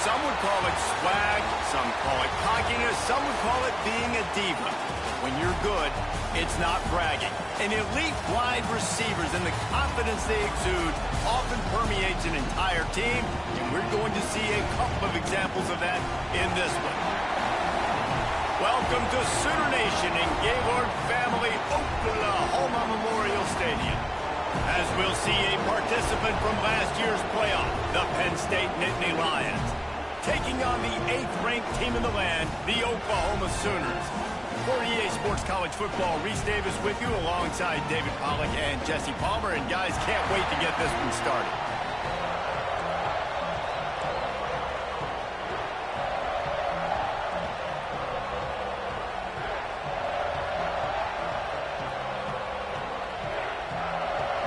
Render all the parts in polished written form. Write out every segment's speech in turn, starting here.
Some would call it swag, some call it cockiness, some would call it being a diva. When you're good, it's not bragging. And elite wide receivers and the confidence they exude often permeates an entire team, and we're going to see a couple of examples of that in this one. Welcome to Sooner Nation in Gaylord Family Oklahoma Memorial Stadium. As we'll see a participant from last year's playoff, the Penn State Nittany Lions, taking on the 8th-ranked team in the land, the Oklahoma Sooners. For EA Sports College Football, Reese Davis with you alongside David Pollack and Jesse Palmer. And guys, can't wait to get this one started.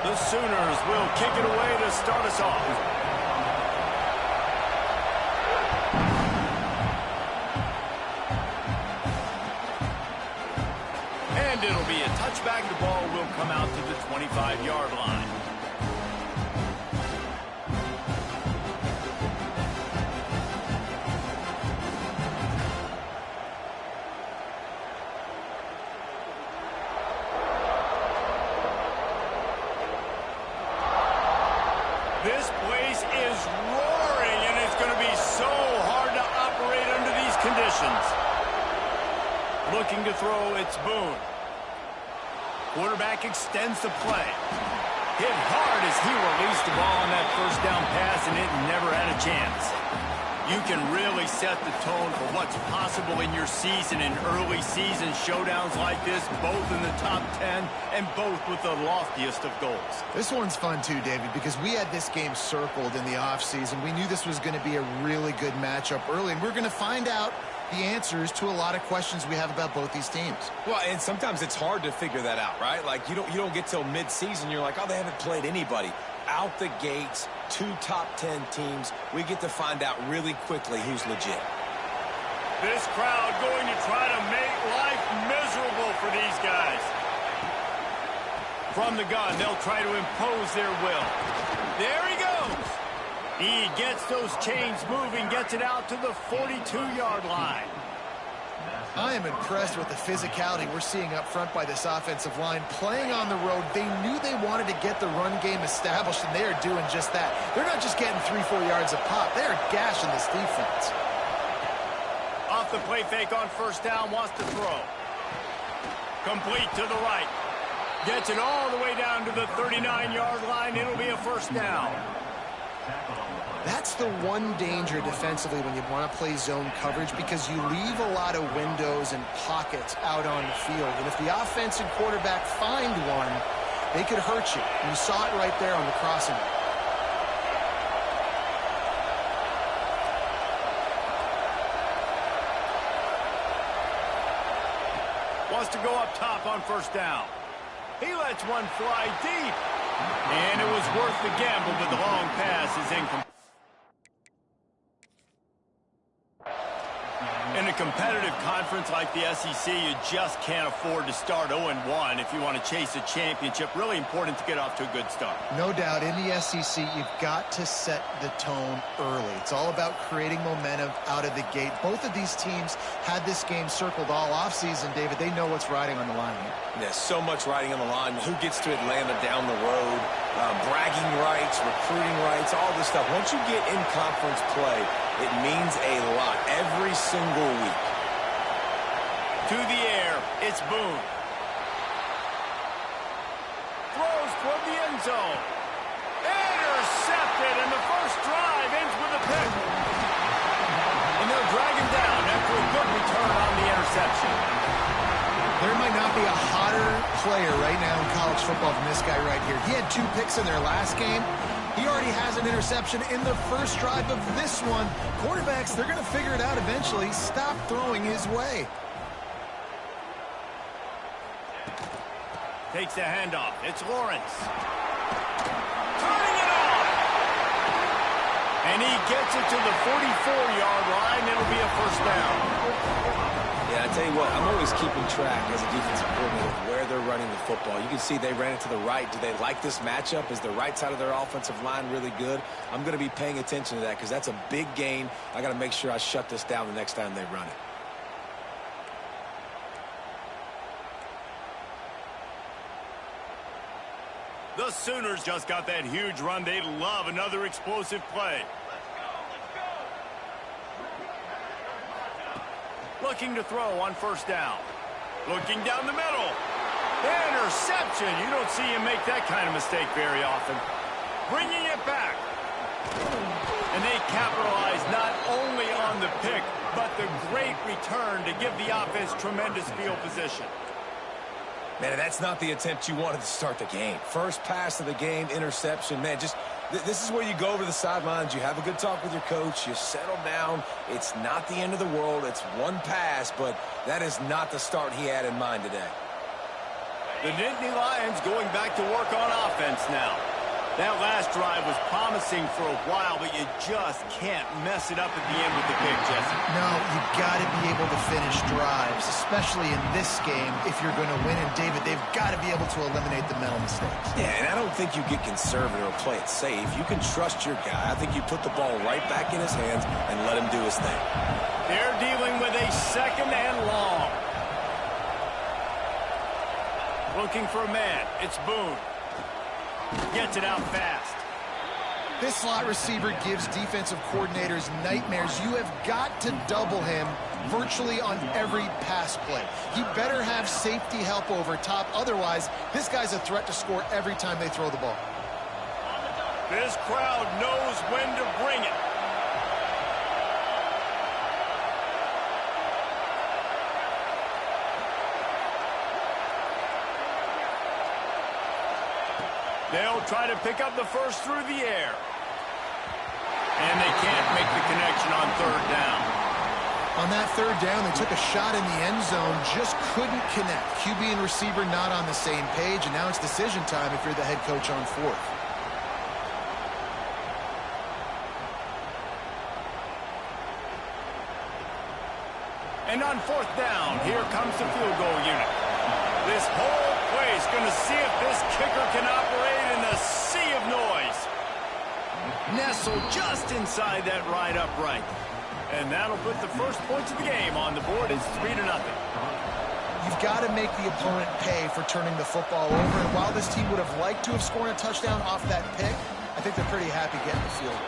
The Sooners will kick it away to start us off. And it'll be a touchback. The ball will come out to the 25-yard line. This place is roaring, and it's going to be so hard to operate under these conditions. Looking to throw, it's Boone. Quarterback extends the play. Hit hard as he released the ball on that first down pass, and it never had a chance. You can really set the tone for what's possible in your season in early season showdowns like this, both in the top 10 and both with the loftiest of goals. This one's fun too, David, because we had this game circled in the offseason. We knew this was going to be a really good matchup early, and we're going to find out the answers to a lot of questions we have about both these teams. Well, and sometimes it's hard to figure that out, right? Like, you don't get till mid-season, you're like, oh, they haven't played anybody. Out the gates, 2 top 10 teams, we get to find out really quickly who's legit. This crowd going to try to make life miserable for these guys. From the gun, they'll try to impose their will. There he goes. He gets those chains moving, gets it out to the 42-yard line. I am impressed with the physicality we're seeing up front by this offensive line. Playing on the road, they knew they wanted to get the run game established, and they are doing just that. They're not just getting 3-4 yards a pop. They are gashing this defense. Off the play fake on first down, wants to throw. Complete to the right. Gets it all the way down to the 39-yard line. It'll be a first down. That's the one danger defensively when you want to play zone coverage, because you leave a lot of windows and pockets out on the field. And if the offense and quarterback find one, they could hurt you. And you saw it right there on the crossing. Wants to go up top on first down. He lets one fly deep. And it was worth the gamble, but the long pass is incomplete. In a competitive conference like the SEC, you just can't afford to start 0-1 if you want to chase a championship. Really important to get off to a good start. No doubt, in the SEC, you've got to set the tone early. It's all about creating momentum out of the gate. Both of these teams had this game circled all offseason, David. They know what's riding on the line here. There's so much riding on the line. Who gets to Atlanta down the road? Bragging rights, recruiting rights, all this stuff. Once you get in conference play, it means a lot every single week. To the air, it's Boone. Throws toward the end zone. Intercepted, and the first drive ends with a pick. And they'll drag him down after a good return on the interception. There might not be a hotter player right now in college football than this guy right here. He had 2 picks in their last game. He already has an interception in the first drive of this one. Quarterbacks, they're going to figure it out eventually. Stop throwing his way. Takes the handoff. It's Lawrence. Turning it on. And he gets it to the 44-yard line. It'll be a first down. Yeah, Tell you what, I'm always keeping track as a defensive coordinator of where they're running the football. You can see they ran it to the right. Do they like this matchup? Is the right side of their offensive line really good? I'm going to be paying attention to that because that's a big gain. I got to make sure I shut this down the next time they run it. The Sooners just got that huge run. They love another explosive play. Looking to throw on first down. Looking down the middle. Interception. You don't see him make that kind of mistake very often. Bringing it back. And they capitalize not only on the pick, but the great return to give the offense tremendous field position. Man, that's not the attempt you wanted to start the game. First pass of the game, interception. Man, just this is where you go over the sidelines. You have a good talk with your coach. You settle down. It's not the end of the world. It's one pass, but that is not the start he had in mind today. The Nittany Lions going back to work on offense now. That last drive was promising for a while, but you just can't mess it up at the end with the pick, Jesse. No, you've got to be able to finish drives, especially in this game if you're going to win. And, David, they've got to be able to eliminate the mental mistakes. Yeah, and I don't think you get conservative or play it safe. You can trust your guy. I think you put the ball right back in his hands and let him do his thing. They're dealing with a second and long. Looking for a man. It's Boone. Gets it out fast. This slot receiver gives defensive coordinators nightmares. You have got to double him virtually on every pass play. He better have safety help over top. Otherwise, this guy's a threat to score every time they throw the ball. This crowd knows when to bring it. They'll try to pick up the first through the air. And they can't make the connection on third down. On that third down, they took a shot in the end zone, just couldn't connect. QB and receiver not on the same page, and now it's decision time if you're the head coach on fourth. And on fourth down, here comes the field goal unit. This whole place going to see if this kicker can operate in the sea of noise. Nestled just inside that right upright. And that'll put the first points of the game on the board. It's 3-0. You've got to make the opponent pay for turning the football over. And while this team would have liked to have scored a touchdown off that pick, I think they're pretty happy getting the field.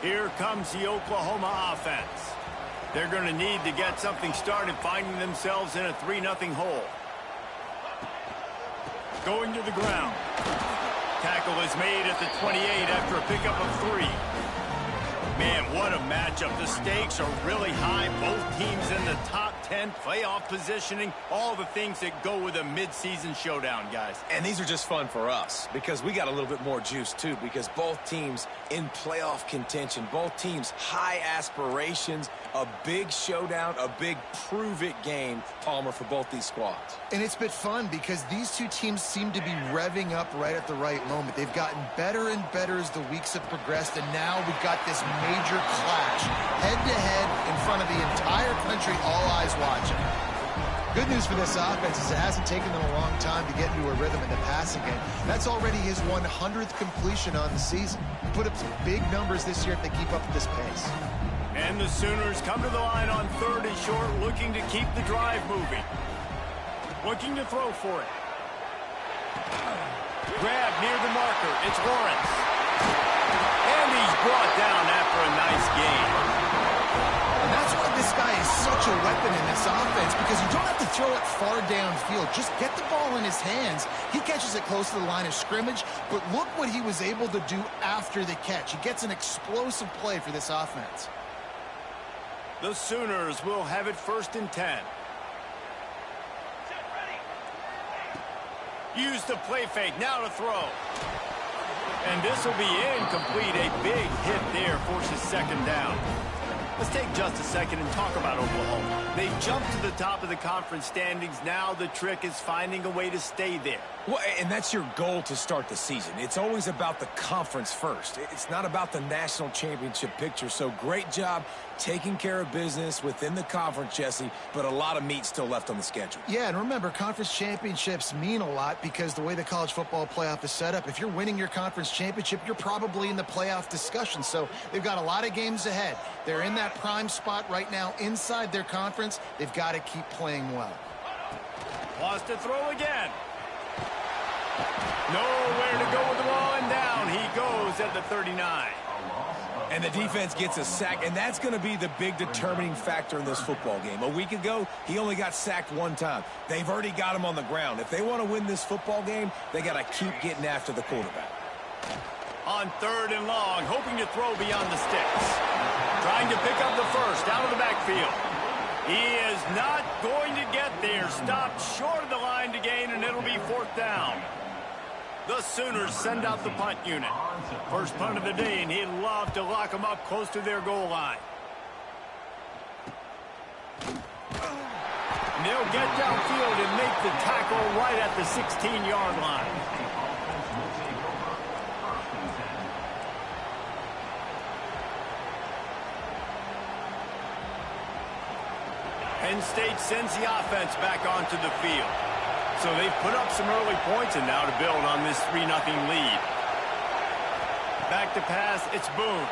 Here comes the Oklahoma offense. They're going to need to get something started, finding themselves in a 3-0 hole. Going to the ground. Tackle is made at the 28 after a pickup of 3. Man, what a matchup. The stakes are really high. Both teams in the top 10, playoff positioning, all the things that go with a midseason showdown, guys. And these are just fun for us because we got a little bit more juice, too, because both teams in playoff contention, both teams high aspirations, a big showdown, a big prove-it game, Palmer, for both these squads. And it's been fun because these two teams seem to be revving up right at the right moment. They've gotten better and better as the weeks have progressed, and now we've got this major clash, head-to-head in front of the entire country, all eyes watching. Good news for this offense is it hasn't taken them a long time to get into a rhythm in the passing game. That's already his 100th completion on the season. Put up some big numbers this year if they keep up at this pace. And the Sooners come to the line on 3rd and short, looking to keep the drive moving. Looking to throw for it. Grab near the marker. It's Lawrence. And he's brought down after a nice gain. And that's why this guy is such a weapon in this offense, because you don't have to throw it far downfield. Just get the ball in his hands. He catches it close to the line of scrimmage, but look what he was able to do after the catch. He gets an explosive play for this offense. The Sooners will have it 1st and 10. Use the play fake, now to throw. And this will be incomplete. A big hit there forces 2nd down. Let's take just a second and talk about Oklahoma. They jumped to the top of the conference standings. Now the trick is finding a way to stay there. Well, and that's your goal to start the season. It's always about the conference first. It's not about the national championship picture. So great job taking care of business within the conference, Jesse, but a lot of meat still left on the schedule. Yeah, and remember, conference championships mean a lot because the way the college football playoff is set up, if you're winning your conference championship, you're probably in the playoff discussion. So they've got a lot of games ahead. They're in that prime spot right now inside their conference. They've got to keep playing well. Wants to throw again. Nowhere to go with the ball, and down he goes at the 39. And the defense gets a sack, and that's going to be the big determining factor in this football game. A week ago, he only got sacked one time. They've already got him on the ground. If they want to win this football game, they got to keep getting after the quarterback. On 3rd and long, hoping to throw beyond the sticks. Trying to pick up the first out of the backfield. He is not going to get there. Stopped short of the line to gain, and it'll be 4th down. The Sooners send out the punt unit. First punt of the day, and he'd love to lock them up close to their goal line. And they'll get downfield and make the tackle right at the 16-yard line. Penn State sends the offense back onto the field. So they've put up some early points, and now to build on this 3-0 lead. Back to pass, it's Boone.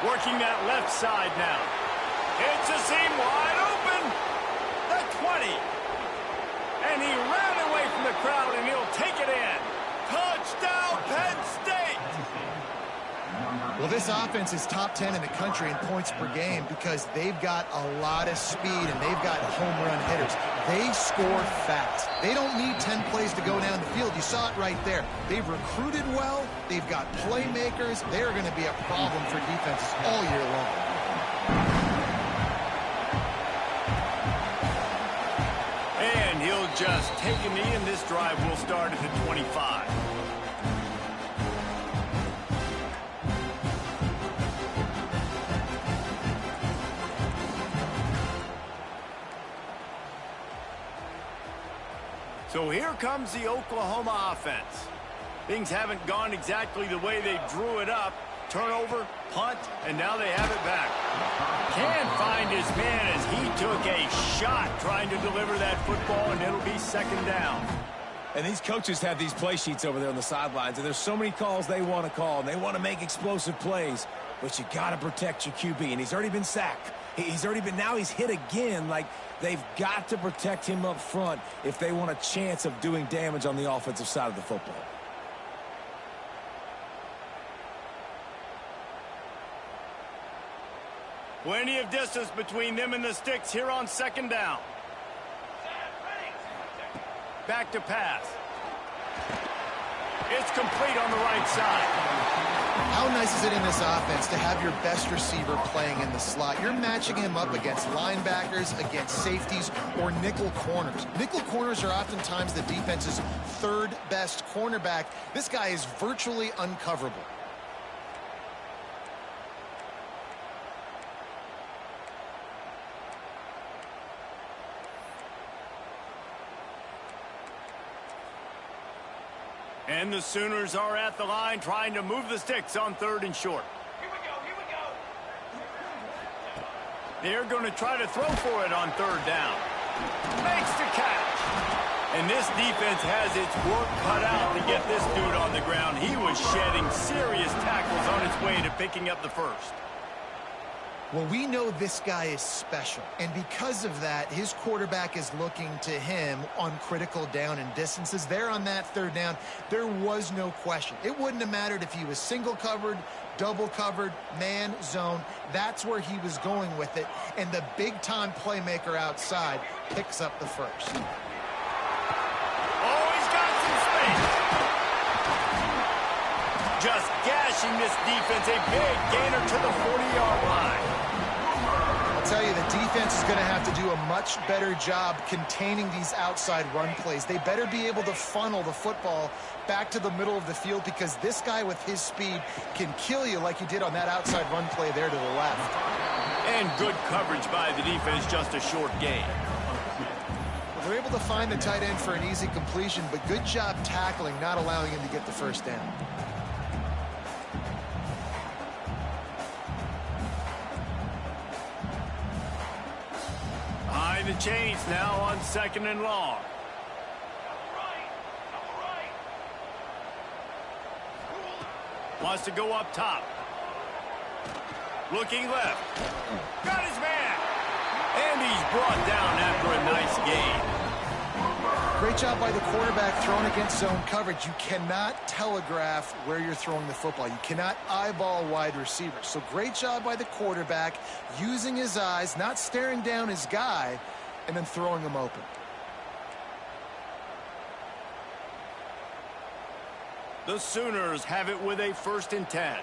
Working that left side now. It's a seam wide open. The 20. And he ran away from the crowd, and he'll take it in. Touchdown, Penn State. Well, this offense is top 10 in the country in points per game because they've got a lot of speed and they've got home run hitters. They score fast. They don't need 10 plays to go down the field. You saw it right there. They've recruited well. They've got playmakers. They're going to be a problem for defenses all year long. And he'll just take a knee, and this drive will start at the 25. So here comes the Oklahoma offense. Things haven't gone exactly the way they drew it up. Turnover, punt, and now they have it back. Can't find his man as he took a shot trying to deliver that football, and it'll be 2nd down. And these coaches have these play sheets over there on the sidelines, and there's so many calls they want to call, and they want to make explosive plays. But you got to protect your QB, and he's already been sacked. Now he's hit again. Like, they've got to protect him up front if they want a chance of doing damage on the offensive side of the football. Plenty of distance between them and the sticks here on 2nd down. Back to pass. It's complete on the right side. How nice is it in this offense to have your best receiver playing in the slot? You're matching him up against linebackers, against safeties, or nickel corners. Nickel corners are oftentimes the defense's 3rd best cornerback. This guy is virtually uncoverable. And the Sooners are at the line trying to move the sticks on 3rd and short. Here we go. They're going to try to throw for it on 3rd down. Makes the catch. And this defense has its work cut out to get this dude on the ground. He was shedding serious tackles on his way to picking up the first. Well, we know this guy is special, and because of that, his quarterback is looking to him on critical down and distances. There on that 3rd down, there was no question. It wouldn't have mattered if he was single covered, double covered, man, zone. That's where he was going with it, and the big-time playmaker outside picks up the first. Oh, he's got some space. Just gashing this defense, a big gainer to the 40-yard line. tell you, the defense is going to have to do a much better job containing these outside run plays. They better be able to funnel the football back to the middle of the field, because this guy with his speed can kill you like he did on that outside run play there to the left. And good coverage by the defense, just a short gain. They're able to find the tight end for an easy completion, but good job tackling, not allowing him to get the first down. Behind the chains now on 2nd and long. Wants to go up top. Looking left. Got his man. And he's brought down after a nice gain. Great job by the quarterback throwing against zone coverage. You cannot telegraph where you're throwing the football. You cannot eyeball wide receivers. So great job by the quarterback using his eyes, not staring down his guy, and then throwing him open. The Sooners have it with a 1st and 10.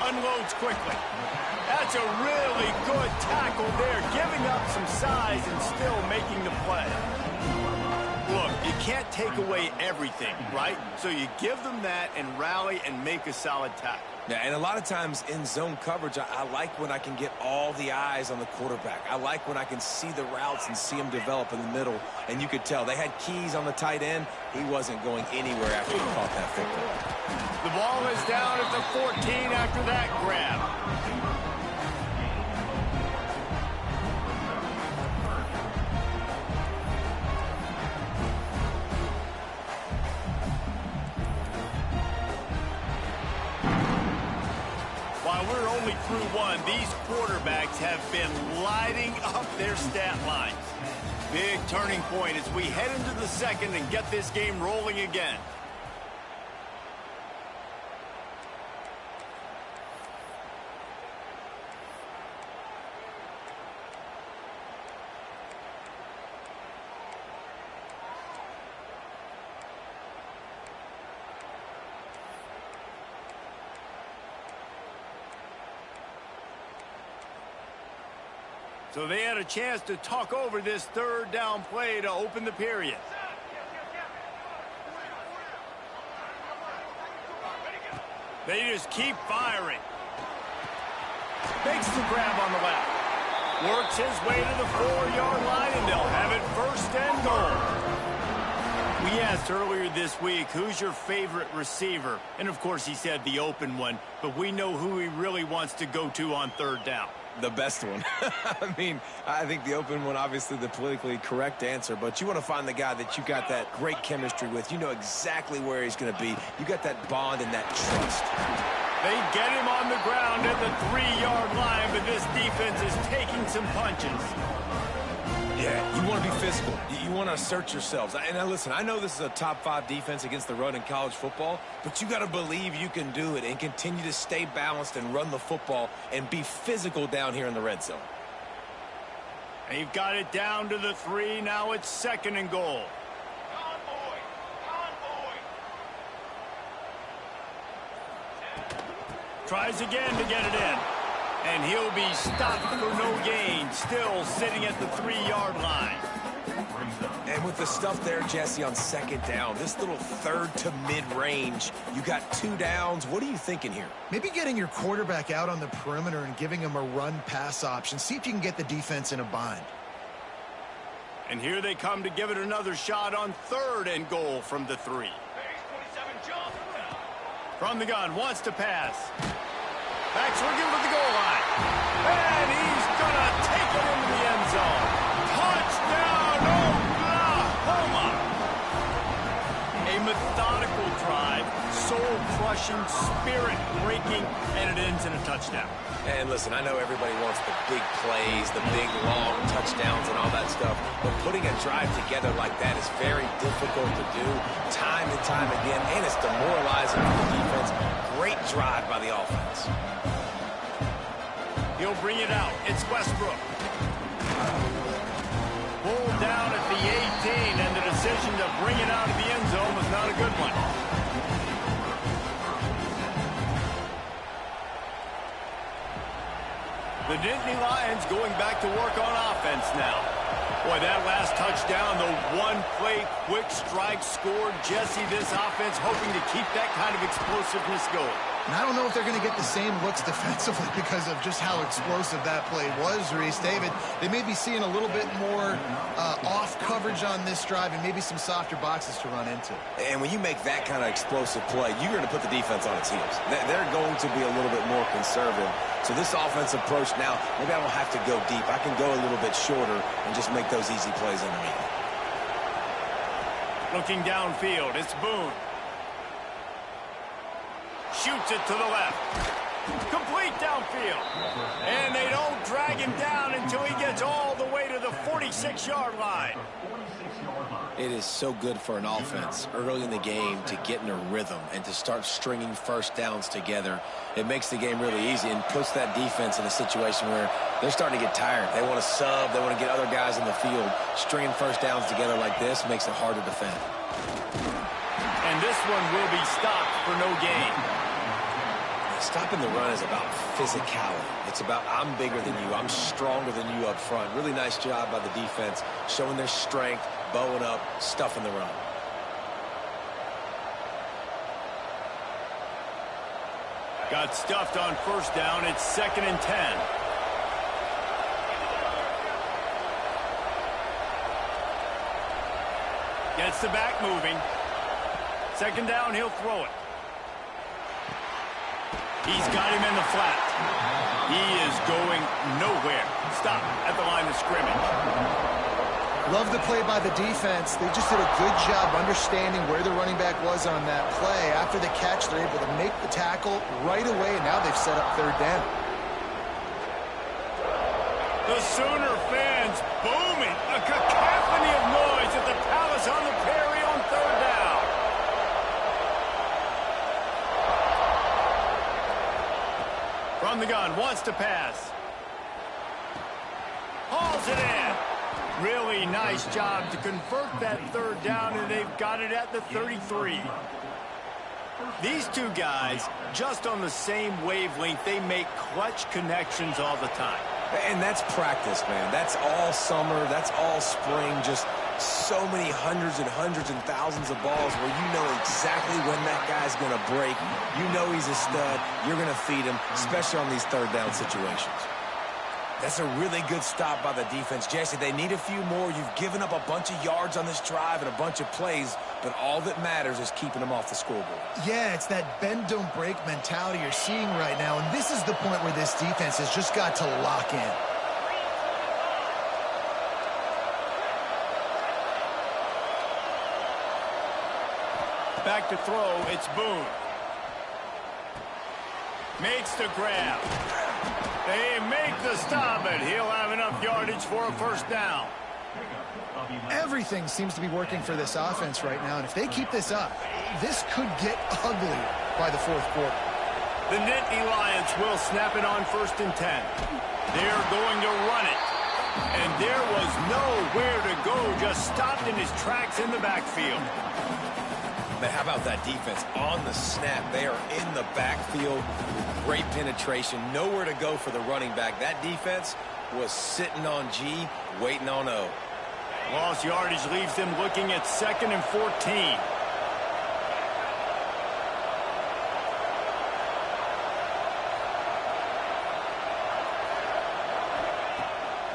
Unloads quickly. That's a really good tackle there, giving up some size and still making the play. Look, you can't take away everything, right? So you give them that and rally and make a solid tackle. Yeah, and a lot of times in zone coverage, I like when I can get all the eyes on the quarterback. I like when I can see the routes and see them develop in the middle. And you could tell they had keys on the tight end. He wasn't going anywhere after he caught that football. The ball is down at the 14 after that grab. While we're only through one, these quarterbacks have been lighting up their stat lines. Big turning point as we head into the 2nd and get this game rolling again. So they had a chance to talk over this 3rd down play to open the period. They just keep firing. Makes the grab on the left. Works his way to the 4-yard line, and they'll have it 1st and goal. We asked earlier this week, who's your favorite receiver? And, of course, he said the open one, but we know who he really wants to go to on 3rd down. The best one. I mean, I think the open one, obviously the politically correct answer, but you want to find the guy that you got that great chemistry with. You know exactly where he's going to be. You got that bond and that trust. They get him on the ground at the 3-yard line, but this defense is taking some punches. Yeah, you want to be physical. You want to assert yourselves. And now listen, I know this is a top 5 defense against the run in college football, but you got to believe you can do it and continue to stay balanced and run the football and be physical down here in the red zone. They've got it down to the 3. Now it's 2nd and goal. Tries again to get it in. And he'll be stopped for no gain, still sitting at the 3-yard line. And with the stuff there, Jesse, on 2nd down, this little 3rd to mid-range, you got 2 downs. What are you thinking here? Maybe getting your quarterback out on the perimeter and giving him a run-pass option. See if you can get the defense in a bind. And here they come to give it another shot on 3rd and goal from the 3. From the gun, wants to pass. Back swinging with the goal line. And he's going to take it into the end zone. Touchdown, Oklahoma! A methodical drive, soul-crushing, spirit-breaking, and it ends in a touchdown. And listen, I know everybody wants the big plays, the big, long touchdowns and all that stuff, but putting a drive together like that is very difficult to do time and time again, and it's demoralizing for the defense. Great drive by the offense. He'll bring it out. It's Westbrook. Pulled down at the 18, and the decision to bring it out of the end zone was not a good one. The Nittany Lions going back to work on offense now. Boy, that last touchdown, the one-play quick strike scored. Jesse, this offense hoping to keep that kind of explosiveness going. And I don't know if they're going to get the same looks defensively because of just how explosive that play was, Reese. David, they may be seeing a little bit more off coverage on this drive and maybe some softer boxes to run into. And when you make that kind of explosive play, you're going to put the defense on its heels. They're going to be a little bit more conservative. So this offensive approach now, maybe I don't have to go deep. I can go a little bit shorter and just make those easy plays underneath. Looking downfield, it's Boone. Shoots it to the left. Complete downfield. And they don't drag him down until he gets all the way to the 46-yard line. It is so good for an offense early in the game to get in a rhythm and to start stringing first downs together. It makes the game really easy and puts that defense in a situation where they're starting to get tired. They want to sub. They want to get other guys in the field. Stringing first downs together like this makes it hard to defend. And this one will be stopped for no gain. Stopping the run is about physicality. It's about I'm bigger than you. I'm stronger than you up front. Really nice job by the defense, showing their strength, bowing up, stuffing the run. Got stuffed on first down. It's 2nd and 10. Gets the back moving. 2nd down, he'll throw it. He's got him in the flat. He is going nowhere. Stop at the line of scrimmage. Love the play by the defense. They just did a good job understanding where the running back was on that play. After the catch, they're able to make the tackle right away, and now they've set up 3rd down. The Sooner fans booming. A cacophony of noise at the Palace on the Prairie on 3rd down. From the gun, wants to pass. Hauls it in. Really nice job to convert that 3rd down, and they've got it at the 33. These two guys, just on the same wavelength, they make clutch connections all the time. And that's practice, man. That's all summer. That's all spring. Just so many hundreds and thousands of balls where you know exactly when that guy's going to break. You know he's a stud. You're going to feed him, especially on these 3rd down situations. That's a really good stop by the defense. Jesse, they need a few more. You've given up a bunch of yards on this drive and a bunch of plays, but all that matters is keeping them off the scoreboard. Yeah, it's that bend, don't break mentality you're seeing right now, and this is the point where this defense has just got to lock in. Back to throw, it's Boone. Makes the grab. They make the stop, and he'll have enough yardage for a 1st down. Everything seems to be working for this offense right now, and if they keep this up, this could get ugly by the 4th quarter. The Nittany Lions will snap it on 1st and 10. They're going to run it. And there was nowhere to go, just stopped in his tracks in the backfield. But how about that defense on the snap? They are in the backfield. Great penetration. Nowhere to go for the running back. That defense was sitting on G, waiting on O. Lost yardage leaves them looking at 2nd and 14.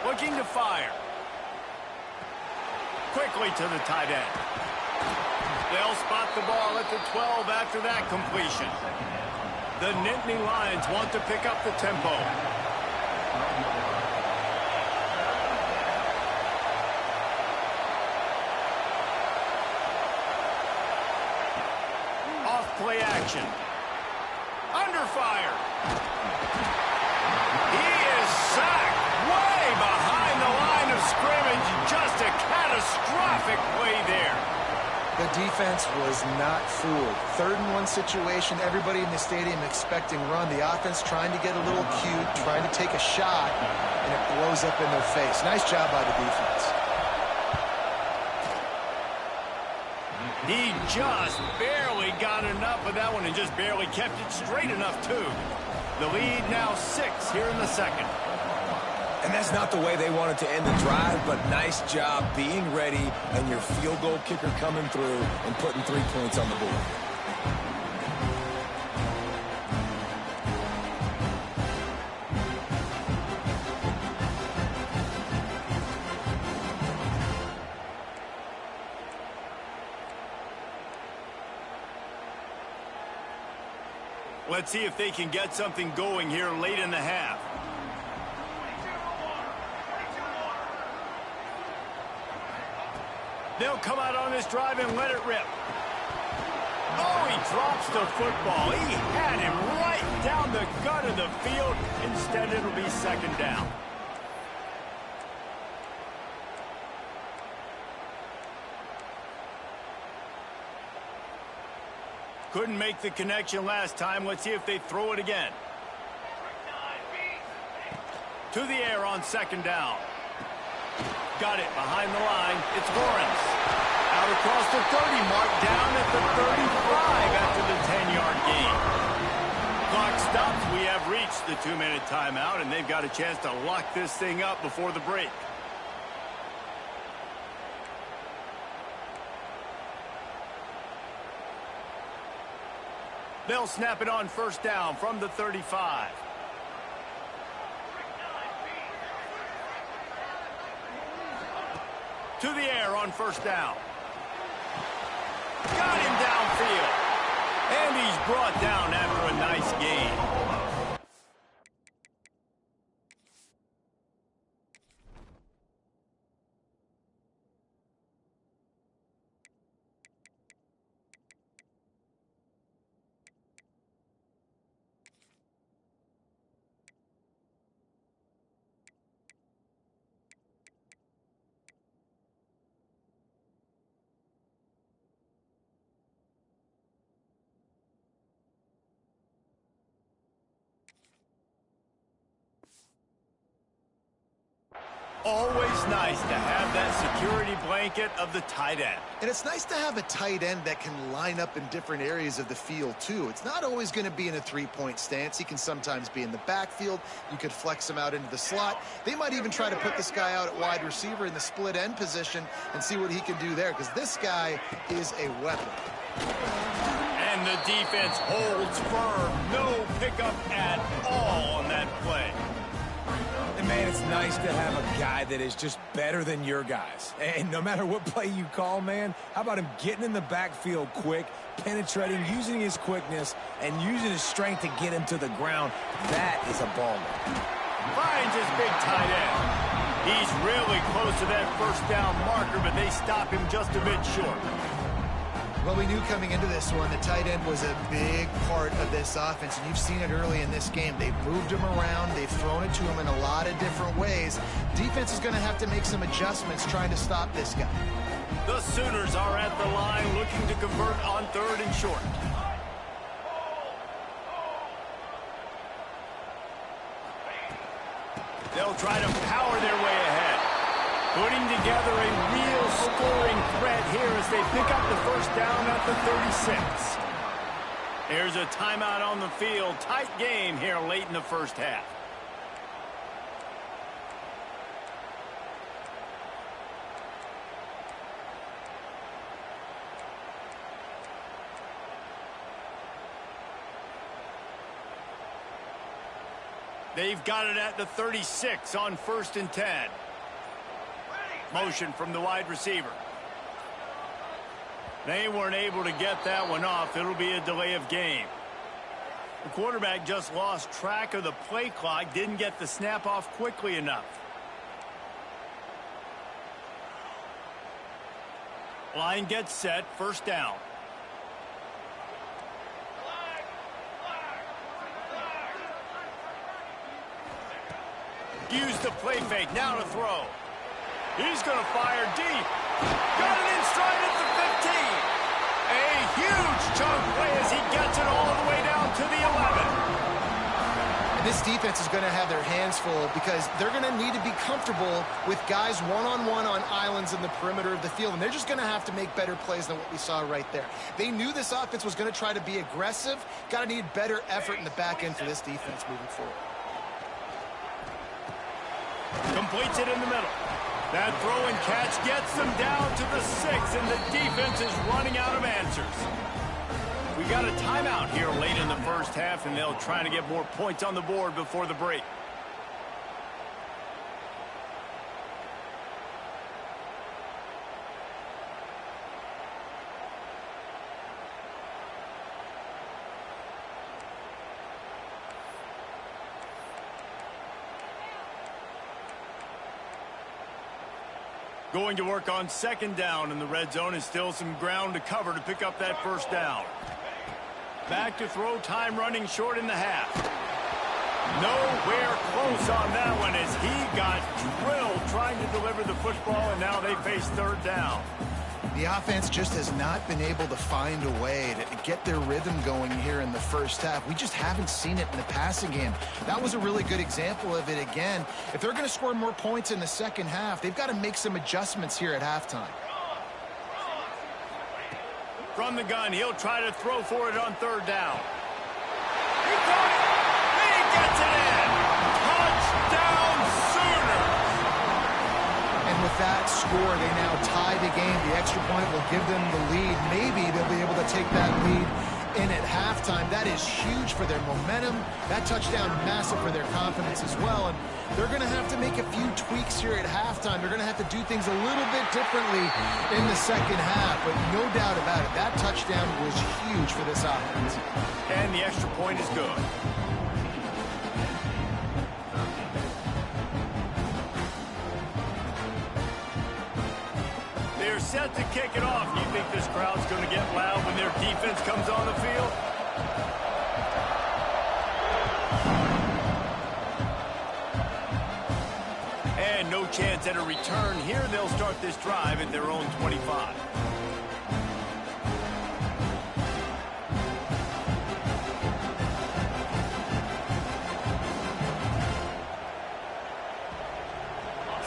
Looking to fire. Quickly to the tight end. They'll spot the ball at the 12 after that completion. The Nittany Lions want to pick up the tempo. Off play action. Under fire. He is sacked way behind the line of scrimmage. Just a catastrophic play there. The defense was not fooled. 3rd and 1 situation, everybody in the stadium expecting run. The offense trying to get a little cute, trying to take a shot, and it blows up in their face. Nice job by the defense. He just barely got enough of that one and just barely kept it straight enough, too. The lead now 6 here in the 2nd. And that's not the way they wanted to end the drive, but nice job being ready and your field goal kicker coming through and putting 3 points on the board. Let's see if they can get something going here late in the half. They'll come out on this drive and let it rip. Oh, he drops the football. He had him right down the gut of the field. Instead, it'll be second down. Couldn't make the connection last time. Let's see if they throw it again. To the air on second down. Got it behind the line. It's Lawrence. Out across the 30 mark, down at the 35 after the 10-yard gain. Clock stops. We have reached the 2-minute timeout, and they've got a chance to lock this thing up before the break. They'll snap it on first down from the 35. To the air on first down. Got him downfield. And he's brought down after a nice gain. Always nice to have that security blanket of the tight end. And it's nice to have a tight end that can line up in different areas of the field, too. It's not always going to be in a three-point stance. He can sometimes be in the backfield. You could flex him out into the slot. They might even try to put this guy out at wide receiver in the split end position and see what he can do there, because this guy is a weapon. And the defense holds firm. No pickup at all on that play. And, man, it's nice to have a guy that is just better than your guys. And no matter what play you call, man, how about him getting in the backfield quick, penetrating, using his quickness, and using his strength to get him to the ground? That is a baller. Finds his big tight end. He's really close to that first down marker, but they stop him just a bit short. Well, we knew coming into this one, the tight end was a big part of this offense, and you've seen it early in this game. They've moved him around. They've thrown it to him in a lot of different ways. Defense is going to have to make some adjustments trying to stop this guy. The Sooners are at the line looking to convert on third and short. They'll try to power their way ahead. Putting together a real scoring threat here as they pick up the first down at the 36. There's a timeout on the field. Tight game here late in the first half. They've got it at the 36 on 1st and 10. Motion from the wide receiver. They weren't able to get that one off. It'll be a delay of game. The quarterback just lost track of the play clock, didn't get the snap off quickly enough. Line gets set, first down. Use the play fake, now to throw. He's going to fire deep. Got it in stride at the 15. A huge chunk play as he gets it all the way down to the 11. And this defense is going to have their hands full because they're going to need to be comfortable with guys one-on-one on islands in the perimeter of the field. And they're just going to have to make better plays than what we saw right there. They knew this offense was going to try to be aggressive. Got to need better effort in the back end for this defense moving forward. Completes it in the middle. That throw and catch gets them down to the 6, and the defense is running out of answers. We got a timeout here late in the first half, and they'll try to get more points on the board before the break. Going to work on second down in the red zone, and still some ground to cover to pick up that first down. Back to throw, time running short in the half. Nowhere close on that one as he got drilled trying to deliver the football, and now they face third down. The offense just has not been able to find a way to get their rhythm going here in the first half. We just haven't seen it in the passing game. That was a really good example of it again. If they're going to score more points in the second half, they've got to make some adjustments here at halftime. From the gun, he'll try to throw for it on third down. He got it! He gets it in! Touchdown Sooners! And with that score, they now tie the game. The extra point will give them the lead. Maybe they'll be able to take that lead in at halftime. That is huge for their momentum. That touchdown, massive for their confidence as well. And they're going to have to make a few tweaks here at halftime. They're going to have to do things a little bit differently in the second half. But no doubt about it, that touchdown was huge for this offense. And the extra point is good. They're set to kick it off. Do you think this crowd's going to get loud when their defense comes on the field? And no chance at a return here. They'll start this drive at their own 25.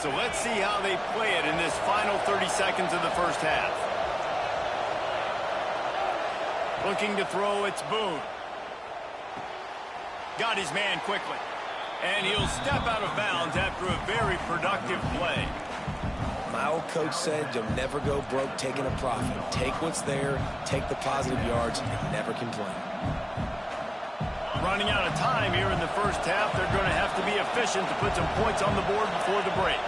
So let's see how they play it in this final 30 seconds of the first half. Looking to throw, it's Boone. Got his man quickly. And he'll step out of bounds after a very productive play. My old coach said you'll never go broke taking a profit. Take what's there, take the positive yards, and never complain. Running out of time here in the first half. They're going to have to be efficient to put some points on the board before the break.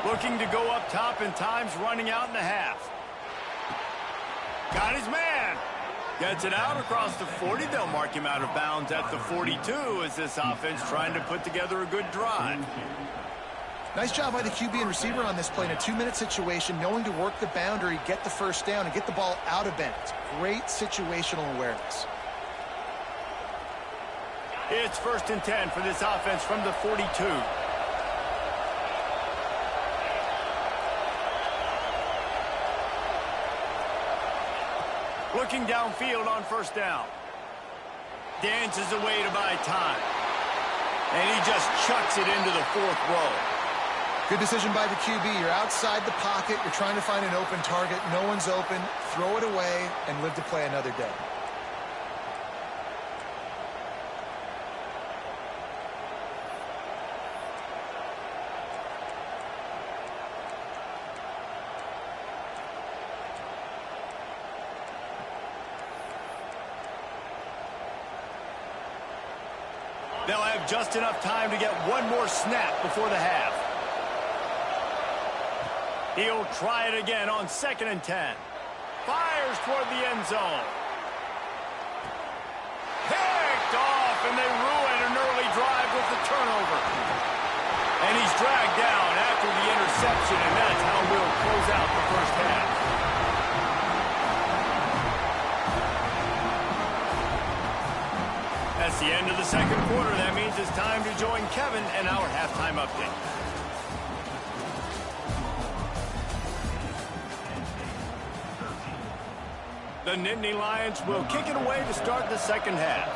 Looking to go up top, and time's running out in the half. Got his man. Gets it out across the 40. They'll mark him out of bounds at the 42 as this offense trying to put together a good drive. Nice job by the QB and receiver on this play in a 2-minute situation, knowing to work the boundary, get the first down, and get the ball out of bounds. Great situational awareness. It's 1st and 10 for this offense from the 42. Looking downfield on first down. Dances away to buy time. And he just chucks it into the 4th row. Good decision by the QB. You're outside the pocket. You're trying to find an open target. No one's open. Throw it away and live to play another day. They'll have just enough time to get one more snap before the half. He'll try it again on 2nd and 10. Fires toward the end zone. Picked off, and they ruin an early drive with the turnover. And he's dragged down after the interception, and that's how we'll close out the first half. That's the end of the second quarter. That means it's time to join Kevin and our halftime update. The Nittany Lions will kick it away to start the second half.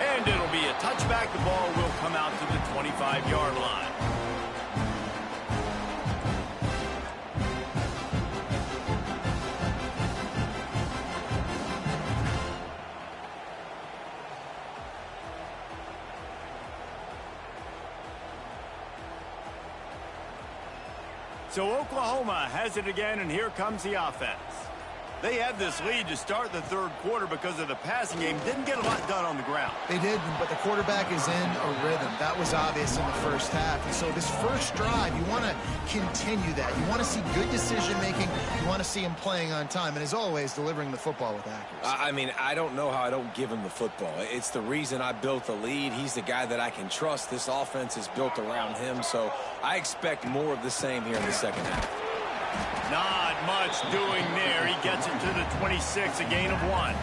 And it'll be a touchback. The ball will come out to the 25-yard line. So Oklahoma has it again, and here comes the offense. They had this lead to start the third quarter because of the passing game. Didn't get a lot done on the ground. They did, but the quarterback is in a rhythm. That was obvious in the first half. And so this first drive, you want to continue that. You want to see good decision-making. You want to see him playing on time. And as always, delivering the football with accuracy. I mean, I don't know how I don't give him the football. It's the reason I built the lead. He's the guy that I can trust. This offense is built around him. So I expect more of the same here in the second half. Not much doing there. He gets it to the 26, a gain of 1.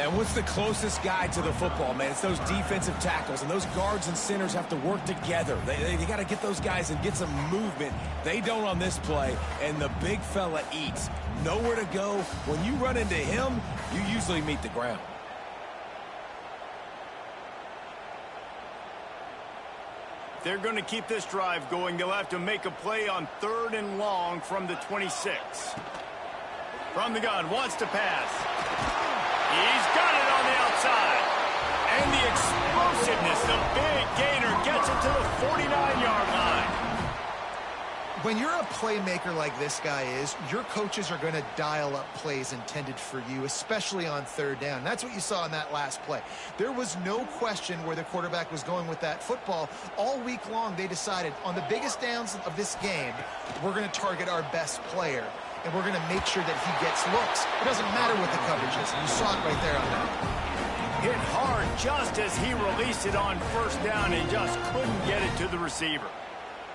And what's the closest guy to the football, man? It's those defensive tackles, and those guards and centers have to work together. They got to get those guys and get some movement. They don't on this play, and the big fella eats. Nowhere to go. When you run into him, you usually meet the ground. They're going to keep this drive going. They'll have to make a play on 3rd and long from the 26. From the gun, wants to pass. He's got it on the outside. And the explosiveness, the big gainer, gets it to the 49-yard line. When you're a playmaker like this guy is, your coaches are going to dial up plays intended for you, especially on 3rd down. That's what you saw in that last play. There was no question where the quarterback was going with that football. All week long, they decided on the biggest downs of this game, we're going to target our best player, and we're going to make sure that he gets looks. It doesn't matter what the coverage is. You saw it right there on that. Hit hard just as he released it on 1st down and just couldn't get it to the receiver.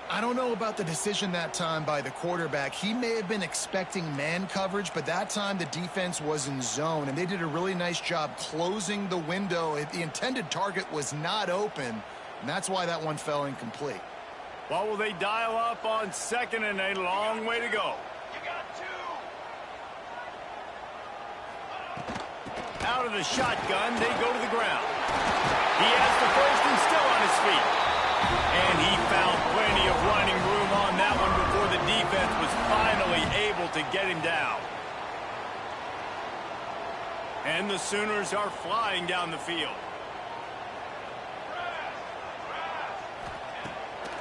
I don't know about the decision that time by the quarterback. He may have been expecting man coverage, but that time the defense was in zone, and they did a really nice job closing the window. The intended target was not open, and that's why that one fell incomplete. Well, will they dial up on 2nd and a long way to go? Out of the shotgun, they go to the ground. He has the first and still on his feet. And he found plenty of running room on that one before the defense was finally able to get him down. And the Sooners are flying down the field.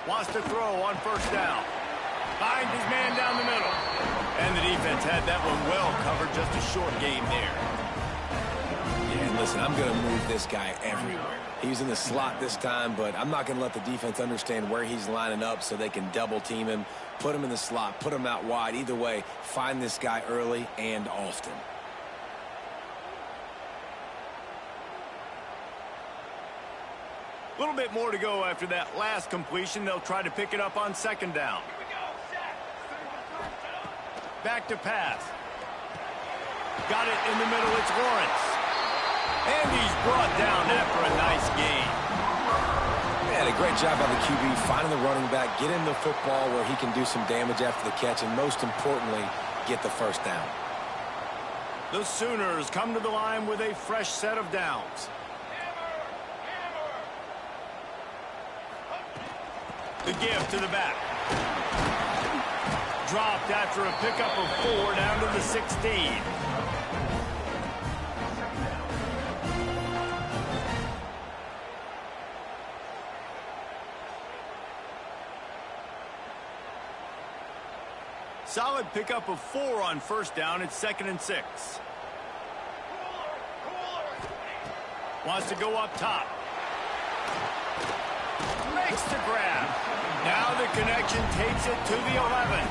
Wants to throw on 1st down. Finds his man down the middle. And the defense had that one well covered, just a short game there. Yeah, and listen, I'm going to move this guy everywhere. He's in the slot this time, but I'm not going to let the defense understand where he's lining up so they can double team him, put him in the slot, put him out wide. Either way, find this guy early and often. A little bit more to go after that last completion. They'll try to pick it up on 2nd down. Back to pass. Got it in the middle. It's Lawrence. And he's brought down after a nice game. Yeah, a great job by the QB finding the running back, get him the football where he can do some damage after the catch, and most importantly, get the 1st down. The Sooners come to the line with a fresh set of downs. The give to the back. Dropped after a pickup of 4 down to the 16. Solid pickup of 4 on 1st down. It's 2nd and 6. Wants to go up top. Makes the grab. Now the connection takes it to the 11.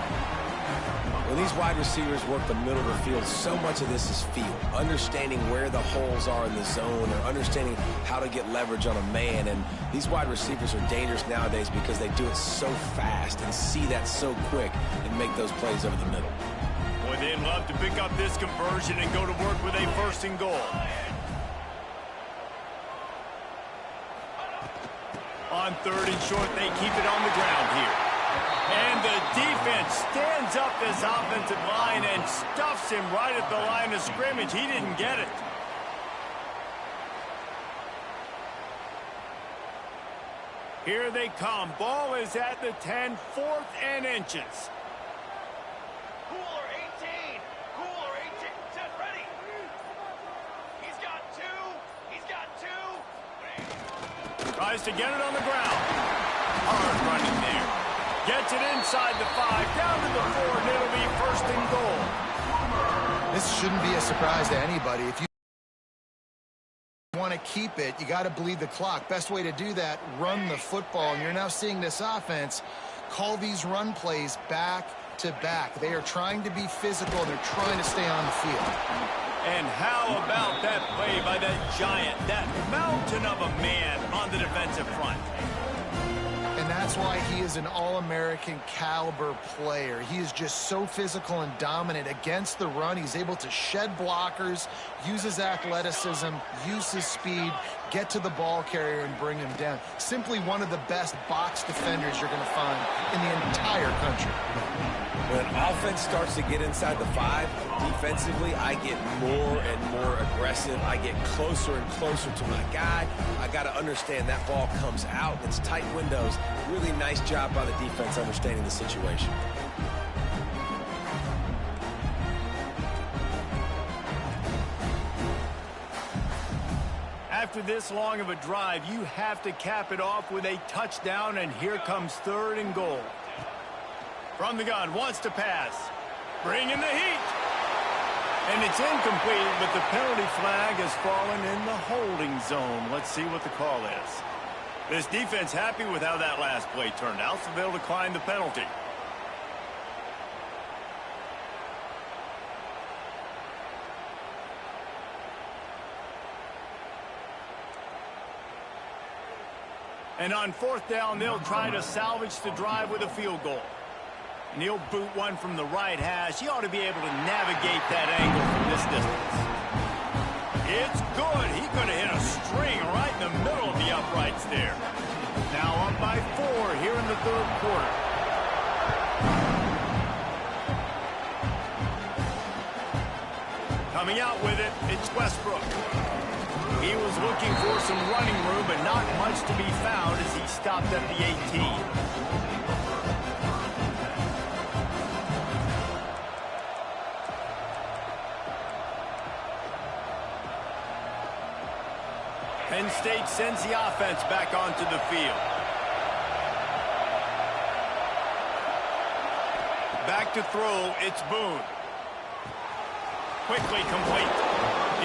When these wide receivers work the middle of the field, so much of this is feel. Understanding where the holes are in the zone, or understanding how to get leverage on a man. And these wide receivers are dangerous nowadays because they do it so fast and see that so quick and make those plays over the middle. Boy, they'd love to pick up this conversion and go to work with a 1st and goal. On 3rd and short, they keep it on the ground here. And the defense stands up this offensive line and stuffs him right at the line of scrimmage. He didn't get it. Here they come. Ball is at the 10, 4th and inches. Cooler 18. Cooler 18. Set ready. He's got 2. He's got 2. Tries to get it on the ground. Hard running there. Gets it inside the 5, down to the 4, and it'll be first and goal. This shouldn't be a surprise to anybody. If you want to keep it, you got to bleed the clock. Best way to do that, run the football. And you're now seeing this offense call these run plays back to back. They are trying to be physical. They're trying to stay on the field. And how about that play by that giant, that mountain of a man on the defensive front? And that's why he is an All-American caliber player. He is just so physical and dominant against the run. He's able to shed blockers, use his athleticism, use his speed, get to the ball carrier and bring him down. Simply one of the best box defenders you're going to find in the entire country. When offense starts to get inside the 5, defensively, I get more and more aggressive. I get closer and closer to my guy. I got to understand that ball comes out. It's tight windows. Really nice job by the defense understanding the situation. After this long of a drive, you have to cap it off with a touchdown, and here comes 3rd and goal. From the gun, wants to pass. Bringing the heat. And it's incomplete, but the penalty flag has fallen in the holding zone. Let's see what the call is. This defense happy with how that last play turned out, so they'll decline the penalty. And on 4th down, they'll try to salvage the drive with a field goal. And he'll boot one from the right hash. He ought to be able to navigate that angle from this distance. It's good. He's going to hit a string right in the middle of the uprights there. Now up by 4 here in the 3rd quarter. Coming out with it, it's Westbrook. He was looking for some running room, but not much to be found as he stopped at the 18. Penn State sends the offense back onto the field. Back to throw, it's Boone. Quickly complete.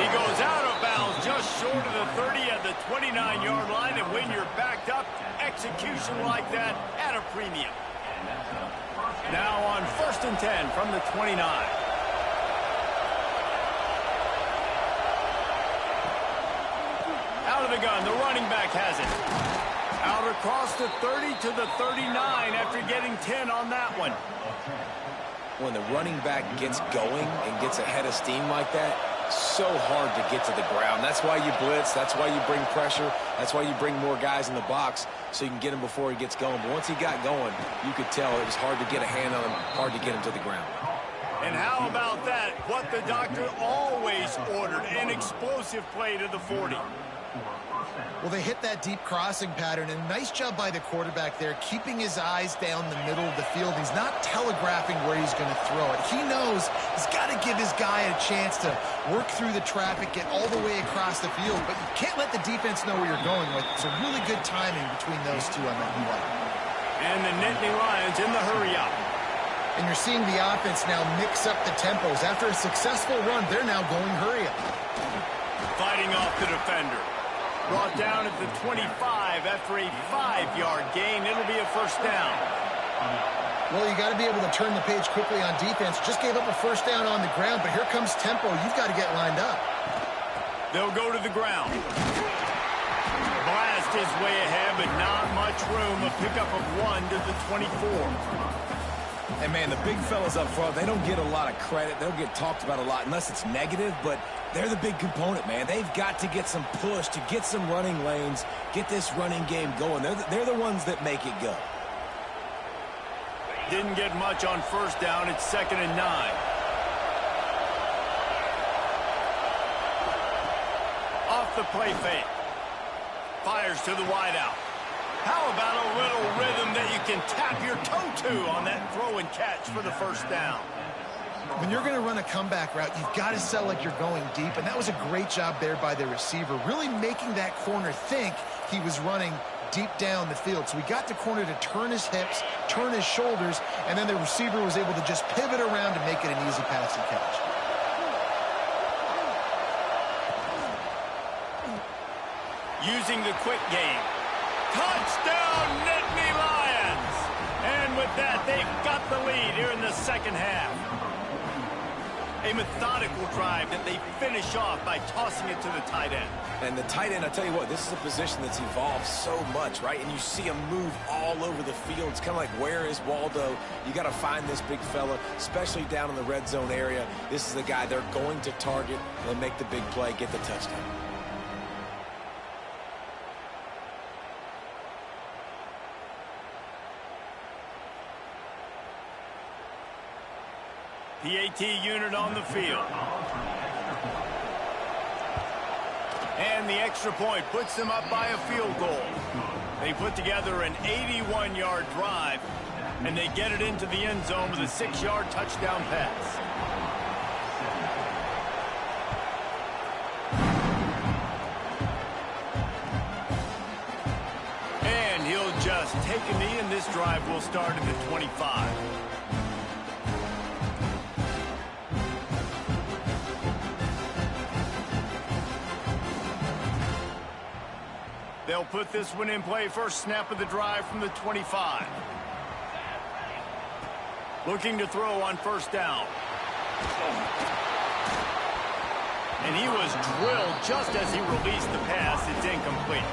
He goes out of bounds just short of the 30 at the 29-yard line, and when you're backed up, execution like that at a premium. Now on 1st and 10 from the 29. Out of the gun, the running back has it. Out across the 30 to the 39 after getting 10 on that one. When the running back gets going and gets ahead of steam like that, so hard to get to the ground. That's why you blitz. That's why you bring pressure. That's why you bring more guys in the box so you can get him before he gets going. But once he got going, you could tell it was hard to get a hand on him, hard to get him to the ground. And how about that? What the doctor always ordered, an explosive play to the 40. Well, they hit that deep crossing pattern, and nice job by the quarterback there, keeping his eyes down the middle of the field. He's not telegraphing where he's going to throw it. He knows he's got to give his guy a chance to work through the traffic, get all the way across the field, but you can't let the defense know where you're going with. It's a really good timing between those two on that play. And the Nittany Lions in the hurry-up. And you're seeing the offense now mix up the tempos. After a successful run, they're now going hurry-up. Fighting off the defender. Brought down at the 25 after a 5-yard gain. It'll be a 1st down. Well, you got to be able to turn the page quickly on defense. Just gave up a 1st down on the ground, but here comes tempo. You've got to get lined up. They'll go to the ground. Blast his way ahead, but not much room. A pickup of 1 to the 24. And, man, the big fellas up front, they don't get a lot of credit. They'll get talked about a lot unless it's negative, but they're the big component, man. They've got to get some push to get some running lanes, get this running game going. They're the ones that make it go. Didn't get much on 1st down. It's 2nd and 9. Off the play fake. Fires to the wideout. How about a little rhythm that you can tap your toe to on that throw and catch for the 1st down? When you're going to run a comeback route, you've got to sell like you're going deep, and that was a great job there by the receiver, really making that corner think he was running deep down the field. So he got the corner to turn his hips, turn his shoulders, and then the receiver was able to just pivot around to make it an easy pass and catch. Using the quick game. Touchdown, Nittany Lions! And with that, they've got the lead here in the second half. A methodical drive that they finish off by tossing it to the tight end. And the tight end, I tell you what, this is a position that's evolved so much, right? And you see him move all over the field. It's kind of like, where is Waldo? You got to find this big fella, especially down in the red zone area. This is the guy they're going to target and make the big play, get the touchdown. PAT unit on the field. And the extra point puts them up by a field goal. They put together an 81-yard drive, and they get it into the end zone with a 6-yard touchdown pass. And he'll just take a knee, and this drive will start at the 25. They'll put this one in play. First snap of the drive from the 25. Looking to throw on first down. And he was drilled just as he released the pass. It's incomplete.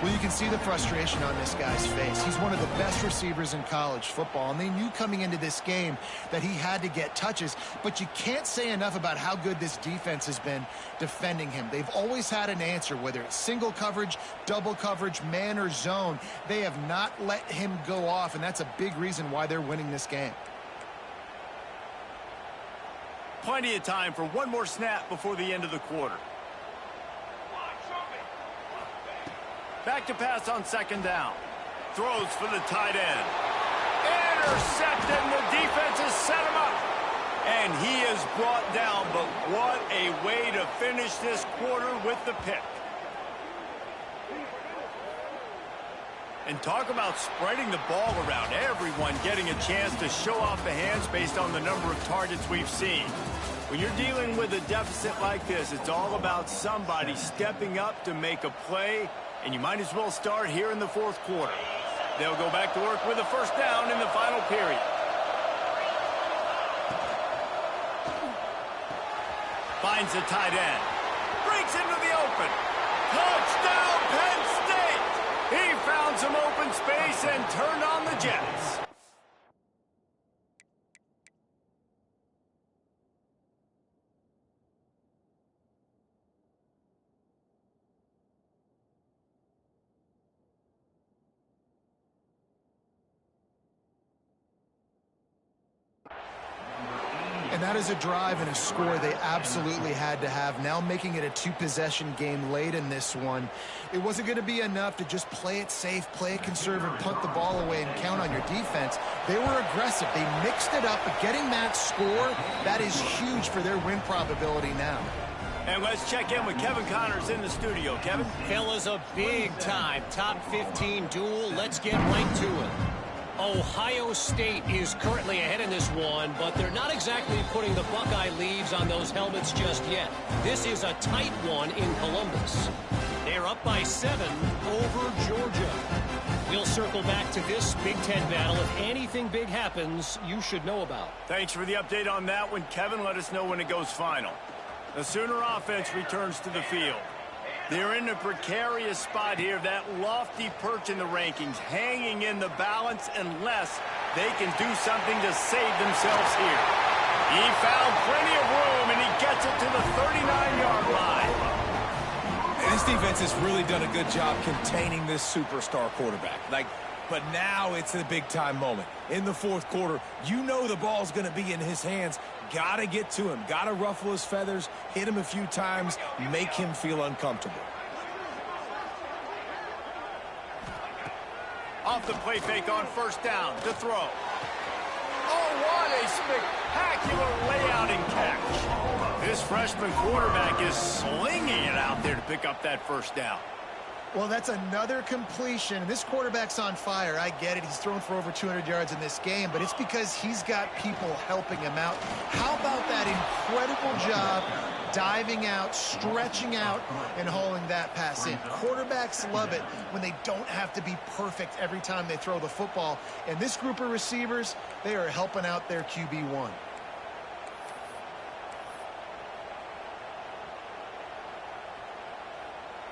Well, you can see the frustration on this guy's face. He's one of the best receivers in college football, and they knew coming into this game that he had to get touches, but you can't say enough about how good this defense has been defending him. They've always had an answer, whether it's single coverage, double coverage, man or zone. They have not let him go off, and that's a big reason why they're winning this game. Plenty of time for one more snap before the end of the quarter. Back to pass on second down. Throws for the tight end. Intercepted, and the defense has set him up. And he is brought down, but what a way to finish this quarter with the pick. And talk about spreading the ball around. Everyone getting a chance to show off the hands based on the number of targets we've seen. When you're dealing with a deficit like this, it's all about somebody stepping up to make a play. And you might as well start here in the fourth quarter. They'll go back to work with a first down in the final period. Finds the tight end. Breaks into the open. Touchdown, Penn State! He found some open space and turned on the Jets. And that is a drive and a score they absolutely had to have. Now making it a two-possession game late in this one. It wasn't going to be enough to just play it safe, play it conservative, punt the ball away, and count on your defense. They were aggressive. They mixed it up, but getting that score, that is huge for their win probability now. And let's check in with Kevin Connors in the studio. Kevin? Fellas, a big-time top 15 duel. Let's get right to it. Ohio State is currently ahead in this one, but they're not exactly putting the Buckeye leaves on those helmets just yet. This is a tight one in Columbus. They're up by 7 over Georgia. We'll circle back to this Big Ten battle. If anything big happens, you should know about. Thanks for the update on that one, Kevin. Let us know when it goes final. The Sooner offense returns to the field. They're in a precarious spot here, that lofty perch in the rankings, hanging in the balance unless they can do something to save themselves here. He found plenty of room, and he gets it to the 39-yard line. This defense has really done a good job containing this superstar quarterback. But now it's a big-time moment. In the fourth quarter, you know the ball's going to be in his hands. Got to get to him. Got to ruffle his feathers, hit him a few times, make him feel uncomfortable. Off the play fake on first down to throw. Oh, what a spectacular layout and catch. This freshman quarterback is slinging it out there to pick up that first down. Well, that's another completion. This quarterback's on fire. I get it. He's thrown for over 200 yards in this game, but it's because he's got people helping him out. How about that incredible job diving out, stretching out, and hauling that pass in? Quarterbacks love it when they don't have to be perfect every time they throw the football. And this group of receivers, they are helping out their QB1.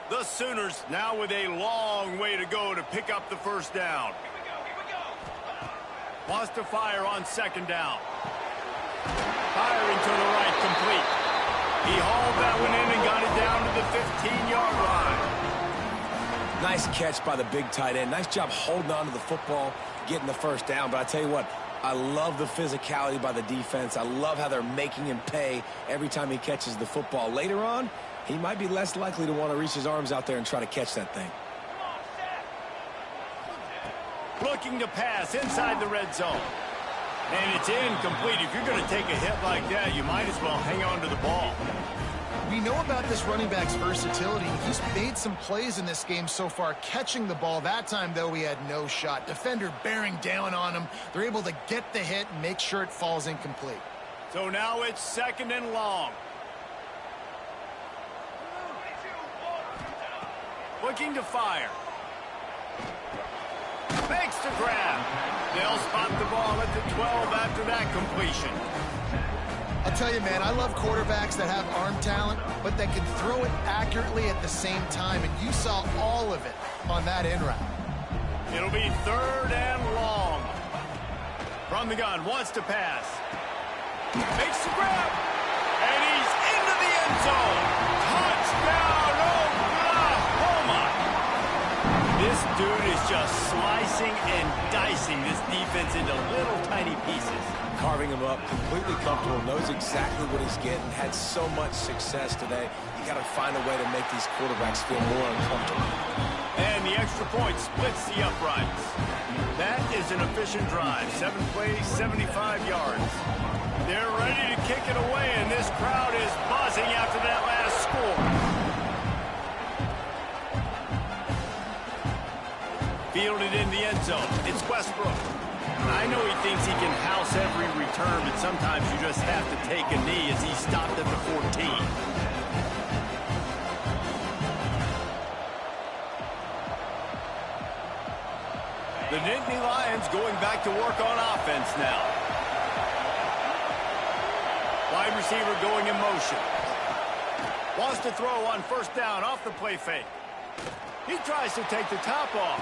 The Sooners now with a long way to go to pick up the first down. Here we go. Wants to fire on second down. Firing to the right, complete. He hauled that one in and got it down to the 15-yard line. Nice catch by the big tight end. Nice job holding on to the football, getting the first down. But I tell you what, I love the physicality by the defense. I love how they're making him pay every time he catches the football. Later on, he might be less likely to want to reach his arms out there and try to catch that thing. Looking to pass inside the red zone. And it's incomplete. If you're going to take a hit like that, you might as well hang on to the ball. We know about this running back's versatility. He's made some plays in this game so far, catching the ball. That time, though, he had no shot. Defender bearing down on him. They're able to get the hit and make sure it falls incomplete. So now it's second and long. Looking to fire. Makes the grab. They'll spot the ball at the 12 after that completion. I'll tell you, man, I love quarterbacks that have arm talent, but that can throw it accurately at the same time, and you saw all of it on that in route. It'll be third and long. From the gun, wants to pass. Makes the grab. And he's into the end zone. Touchdown, Oklahoma. This dude is just slicing and dicing this defense into little tiny pieces. Carving him up, completely comfortable, knows exactly what he's getting, had so much success today. You got to find a way to make these quarterbacks feel more uncomfortable. And the extra point splits the uprights. That is an efficient drive. 7 plays, 75 yards. They're ready to kick it away, and this crowd is buzzing after that last score. Fielded in the end zone. It's Westbrook. I know he thinks he can house every return, but sometimes you just have to take a knee as he stopped at the 14. The Nittany Lions going back to work on offense now. Wide receiver going in motion. Wants to throw on first down off the play fake. He tries to take the top off.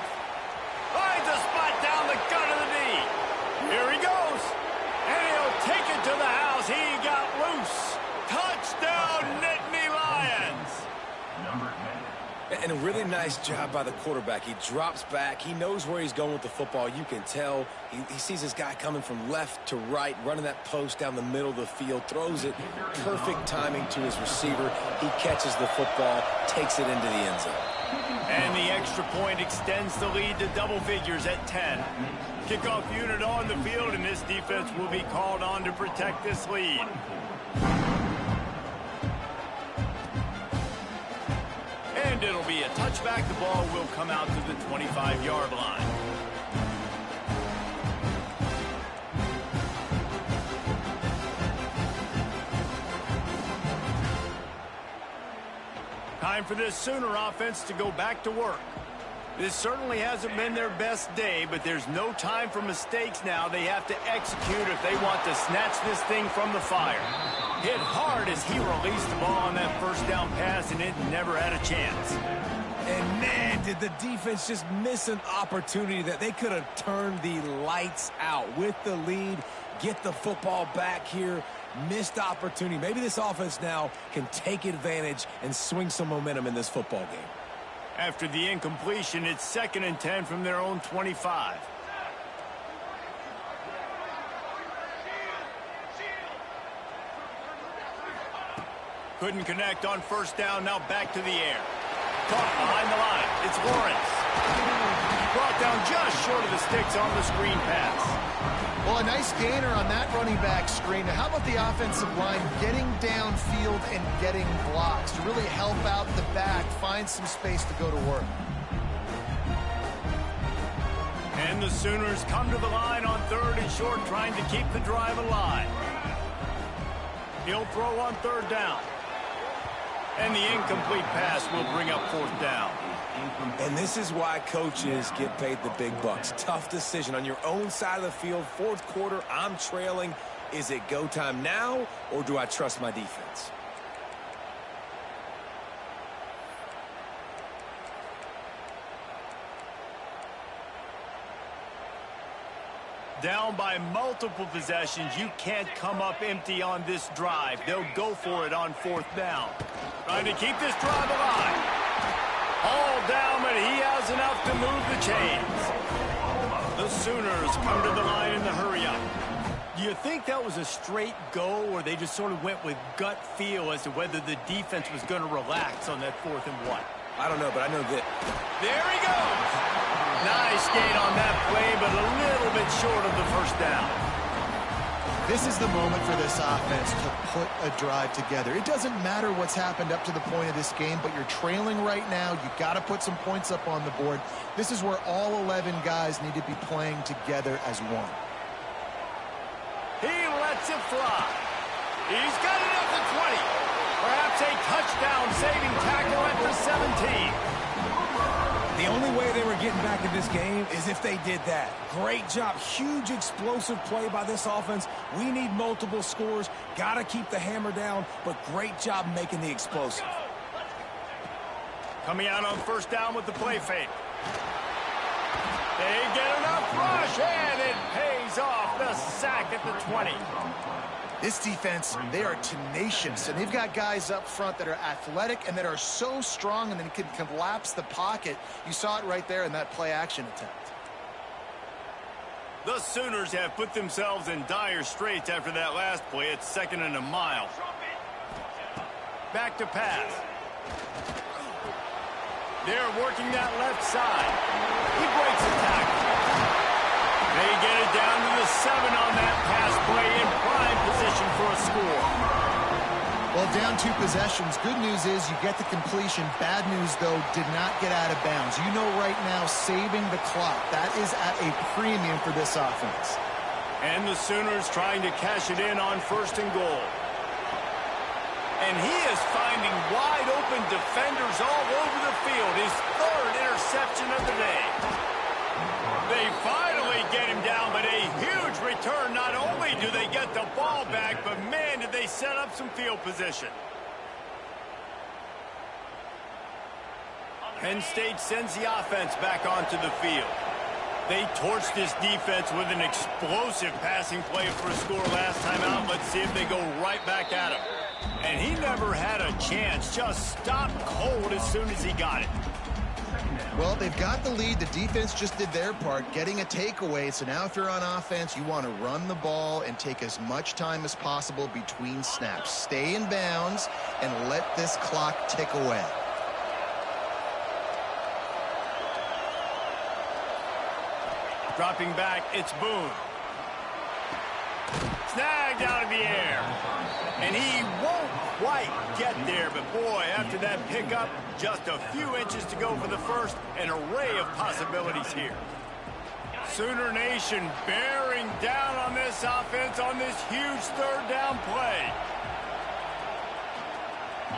Finds a spot down the gut of the knee. Here he goes. And he'll take it to the house. He got loose. Touchdown, Nittany Lions. And a really nice job by the quarterback. He drops back. He knows where he's going with the football. You can tell. He sees this guy coming from left to right, running that post down the middle of the field, throws it. Perfect timing to his receiver. He catches the football, takes it into the end zone. And the extra point extends the lead to double figures at 10. Kickoff unit on the field, and this defense will be called on to protect this lead. And it'll be a touchback. The ball will come out to the 25-yard line. Time for this Sooner offense to go back to work. This certainly hasn't been their best day, but there's no time for mistakes now. They have to execute if they want to snatch this thing from the fire. Hit hard as he released the ball on that first down pass, and it never had a chance. And man, did the defense just miss an opportunity that they could have turned the lights out with the lead, get the football back here. Missed opportunity. Maybe this offense now can take advantage and swing some momentum in this football game. After the incompletion, it's 2nd and 10 from their own 25. Couldn't connect on first down. Now back to the air. Caught behind the line. It's Lawrence. brought down just short of the sticks on the screen pass. Well, a nice gainer on that running back screen. Now, how about the offensive line getting downfield and getting blocks to really help out the back, find some space to go to work? And the Sooners come to the line on 3rd and short, trying to keep the drive alive. He'll throw on 3rd down. And the incomplete pass will bring up 4th down. And this is why coaches get paid the big bucks. Tough decision on your own side of the field. 4th quarter, I'm trailing. Is it go time now, or do I trust my defense? Down by multiple possessions, you can't come up empty on this drive. They'll go for it on 4th down. Trying to keep this drive alive. All down, but he has enough to move the chains. The Sooners come to the line in the hurry-up. Do you think that was a straight go, or they just sort of went with gut feel as to whether the defense was going to relax on that 4th and 1? I don't know, but I know that. There he goes. Nice gain on that play, but a little bit short of the 1st down. This is the moment for this offense to put a drive together. It doesn't matter what's happened up to the point of this game, but you're trailing right now. You've got to put some points up on the board. This is where all 11 guys need to be playing together as one. He lets it fly. He's got it at the 20. Perhaps a touchdown-saving tackle at the 17. The only way they were getting back in this game is if they did that. Great job. Huge explosive play by this offense. We need multiple scores. Got to keep the hammer down, but great job making the explosive. Coming out on 1st down with the play fake. They get enough rush, and it pays off. The sack at the 20. This defense, they are tenacious, and they've got guys up front that are athletic and that are so strong and then can collapse the pocket. You saw it right there in that play-action attempt. The Sooners have put themselves in dire straits after that last play. It's 2nd and a mile. Back to pass. They're working that left side. He breaks the tackle. They get it down to the 7 on that pass play in prime position for a score. Well, down 2 possessions. Good news is you get the completion. Bad news, though, did not get out of bounds. You know right now, saving the clock. That is at a premium for this offense. And the Sooners trying to cash it in on 1st and goal. And he is finding wide open defenders all over the field. His 3rd interception of the day. They finally get him down, but a huge return. Not only do they get the ball back, but man, did they set up some field position. Penn State sends the offense back onto the field. They torched this defense with an explosive passing play for a score last time out. Let's see if they go right back at him. And he never had a chance. Just stopped cold as soon as he got it. Well, they've got the lead. The defense just did their part, getting a takeaway. So now if you're on offense, you want to run the ball and take as much time as possible between snaps. Stay in bounds and let this clock tick away. Dropping back, it's Boone. Snagged out of the air. And he won't quite get there, but boy, after that pickup, just a few inches to go for the 1st. An array of possibilities here. Sooner Nation bearing down on this offense on this huge 3rd down play.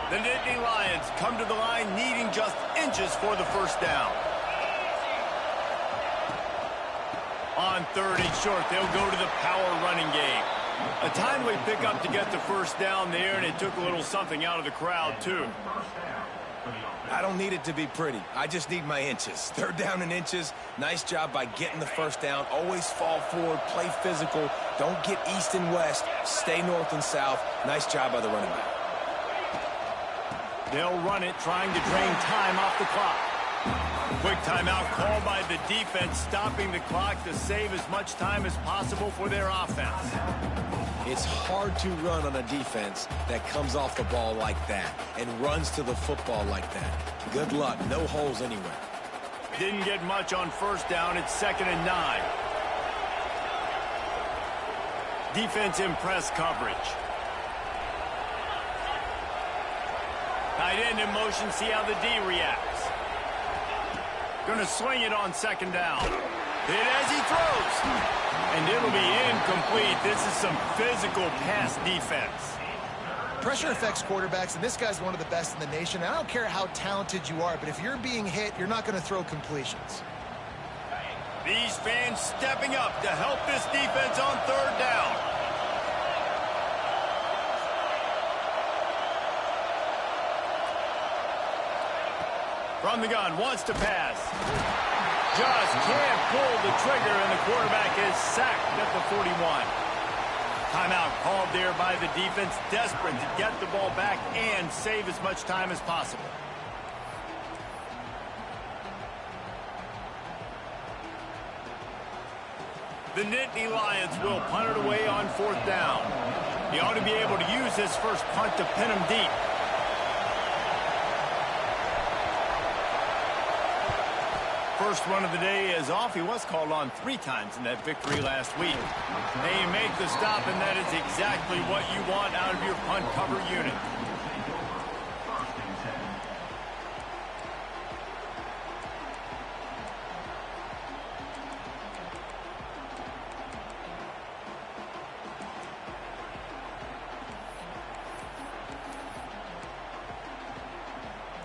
The Nittany Lions come to the line needing just inches for the 1st down. On 3rd and short, they'll go to the power running game. A timely pickup to get the 1st down there, and it took a little something out of the crowd, too. I don't need it to be pretty. I just need my inches. 3rd down and inches. Nice job by getting the 1st down. Always fall forward, play physical. Don't get east and west. Stay north and south. Nice job by the running back. They'll run it, trying to drain time off the clock. Quick timeout called by the defense, stopping the clock to save as much time as possible for their offense. It's hard to run on a defense that comes off the ball like that and runs to the football like that. Good luck. No holes anywhere. Didn't get much on first down. It's 2nd and 9. Defense in press coverage. Tight end in motion. See how the D reacts. Going to swing it on 2nd down. Hit as he throws. And it'll be incomplete. This is some physical pass defense. Pressure affects quarterbacks, and this guy's one of the best in the nation. And I don't care how talented you are, but if you're being hit, you're not going to throw completions. These fans stepping up to help this defense on 3rd down. From the gun, wants to pass. Just can't pull the trigger, and the quarterback is sacked at the 41. Timeout called there by the defense, desperate to get the ball back and save as much time as possible. The Nittany Lions will punt it away on 4th down. He ought to be able to use his first punt to pin him deep. First run of the day is off. He was called on 3 times in that victory last week. They make the stop, and that is exactly what you want out of your punt cover unit.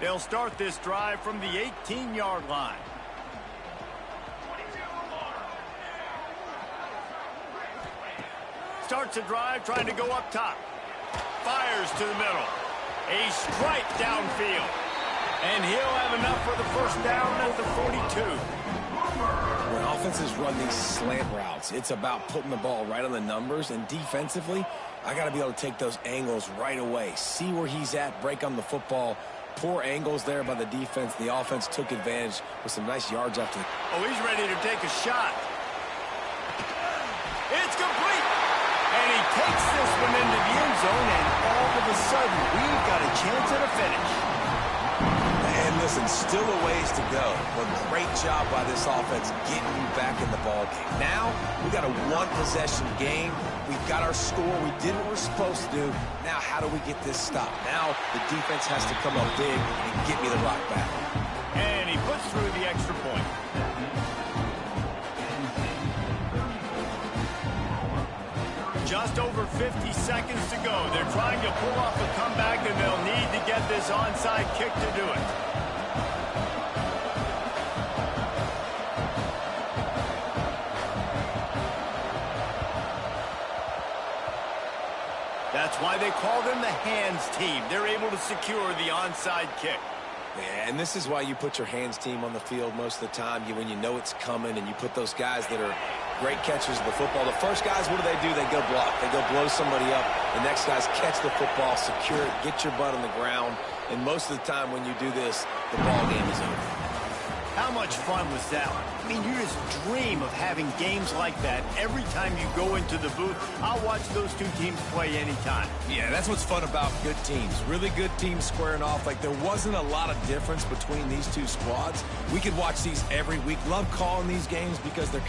They'll start this drive from the 18-yard line. Starts a drive trying to go up top. Fires to the middle. A strike downfield. And he'll have enough for the first down at the 42. When offenses run these slant routes, it's about putting the ball right on the numbers. And defensively, I got to be able to take those angles right away. See where he's at, break on the football. Poor angles there by the defense. The offense took advantage with some nice yards after. Oh, he's ready to take a shot. It's complete. And he takes this one into the end zone, and all of a sudden, we've got a chance at a finish. And listen, still a ways to go, but great job by this offense getting you back in the ballgame. Now, we got a one-possession game. We've got our score. We did what we're supposed to do. Now, how do we get this stopped? Now, the defense has to come up big and get me the rock back. And he puts through the extra point. Just over 50 seconds to go. They're trying to pull off a comeback, and they'll need to get this onside kick to do it. That's why they call them the hands team. They're able to secure the onside kick. Yeah, and this is why you put your hands team on the field most of the time. When you know it's coming, and you put those guys that are great catchers of the football. The first guys, what do? They go block. They go blow somebody up. The next guys catch the football, secure it, get your butt on the ground. And most of the time when you do this, the ball game is over. How much fun was that? I mean, you just dream of having games like that every time you go into the booth. I'll watch those two teams play anytime. Yeah, that's what's fun about good teams. Really good teams squaring off. Like, there wasn't a lot of difference between these two squads. We could watch these every week. Love calling these games because they're